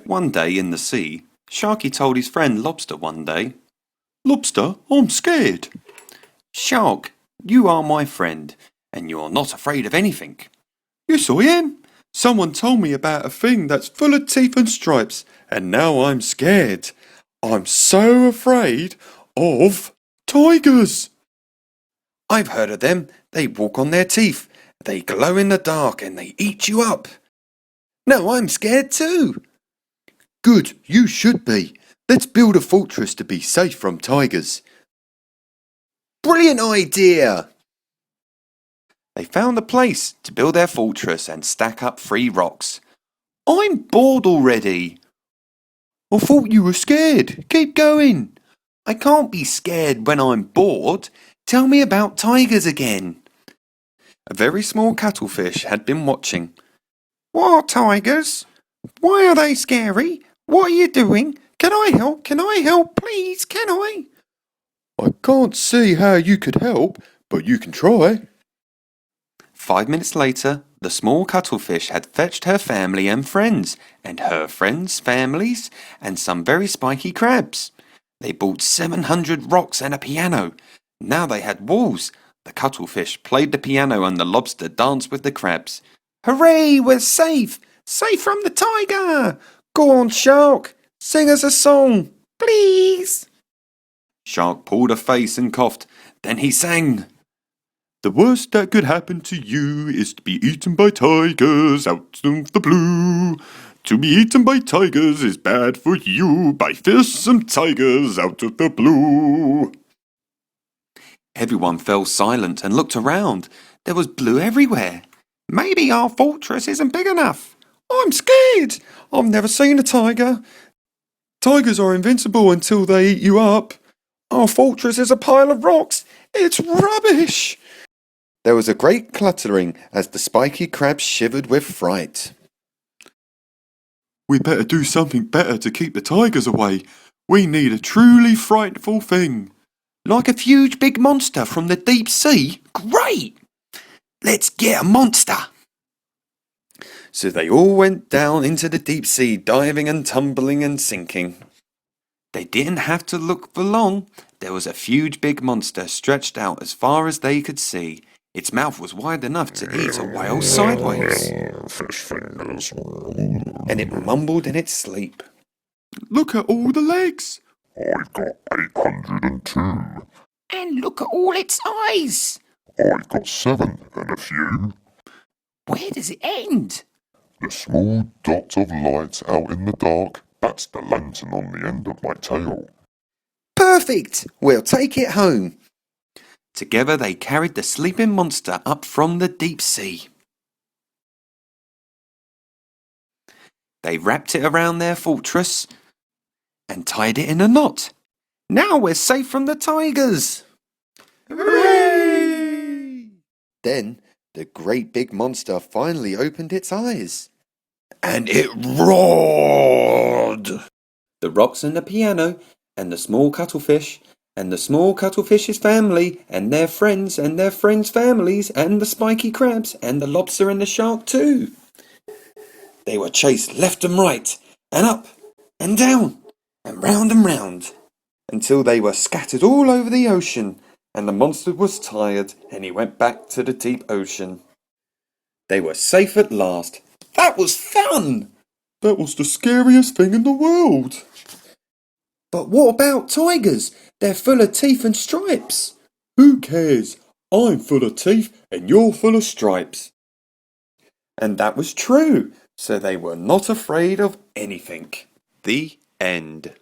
One day in the sea, Sharky told his friend Lobster one day, "Lobster, I'm scared." "Shark, you are my friend, and you're not afraid of anything." "Yes, I am. Someone told me about a thing that's full of teeth and stripes, and now I'm scared. I'm so afraid of tigers." "I've heard of them. They walk on their teeth. They glow in the dark and they eat you up." "Now I'm scared too." "Good, you should be. Let's build a fortress to be safe from tigers." "Brilliant idea!" They found a place to build their fortress and stack up 3 rocks. "I'm bored already." "I thought you were scared. Keep going." "I can't be scared when I'm bored. Tell me about tigers again." A very small cuttlefish had been watching. "What are tigers? Why are they scary? What are you doing? Can I help? Can I help? Please, can I?" "I can't see how you could help, but you can try." 5 minutes later, the small cuttlefish had fetched her family and friends, and her friends' families, and some very spiky crabs. They bought 700 rocks and a piano. Now they had walls. The cuttlefish played the piano and the lobster danced with the crabs. "Hooray, we're safe! Safe from the tiger! Go on, Shark, sing us a song, please." Shark pulled a face and coughed. Then he sang, "The worst that could happen to you is to be eaten by tigers out of the blue. To be eaten by tigers is bad for you, by fearsome tigers out of the blue." Everyone fell silent and looked around. There was blue everywhere. "Maybe our fortress isn't big enough." "I'm scared. I've never seen a tiger. Tigers are invincible until they eat you up. Our fortress is a pile of rocks. It's rubbish." There was a great cluttering as the spiky crabs shivered with fright. "We better do something better to keep the tigers away. We need a truly frightful thing." "Like a huge big monster from the deep sea? Great! Let's get a monster." So they all went down into the deep sea, diving and tumbling and sinking. They didn't have to look for long. There was a huge big monster stretched out as far as they could see. Its mouth was wide enough to eat a whale sideways. And it mumbled in its sleep, "Look at all the legs. I've got 802. And look at all its eyes. I've got 7 and a few. Where does it end?" The small dot of light out in the dark, that's the lantern on the end of my tail." "Perfect! We'll take it home." Together they carried the sleeping monster up from the deep sea. They wrapped it around their fortress and tied it in a knot. "Now we're safe from the tigers." Hooray! Then the great big monster finally opened its eyes. And it roared. The rocks and the piano, and the small cuttlefish, and the small cuttlefish's family, and their friends' families, and the spiky crabs, and the lobster and the shark too. They were chased left and right, and up, and down, and round, until they were scattered all over the ocean, and the monster was tired, and he went back to the deep ocean. They were safe at last. That was fun! That was the scariest thing in the world. But what about tigers? They're full of teeth and stripes. Who cares? I'm full of teeth and you're full of stripes. And that was true, so they were not afraid of anything. The end.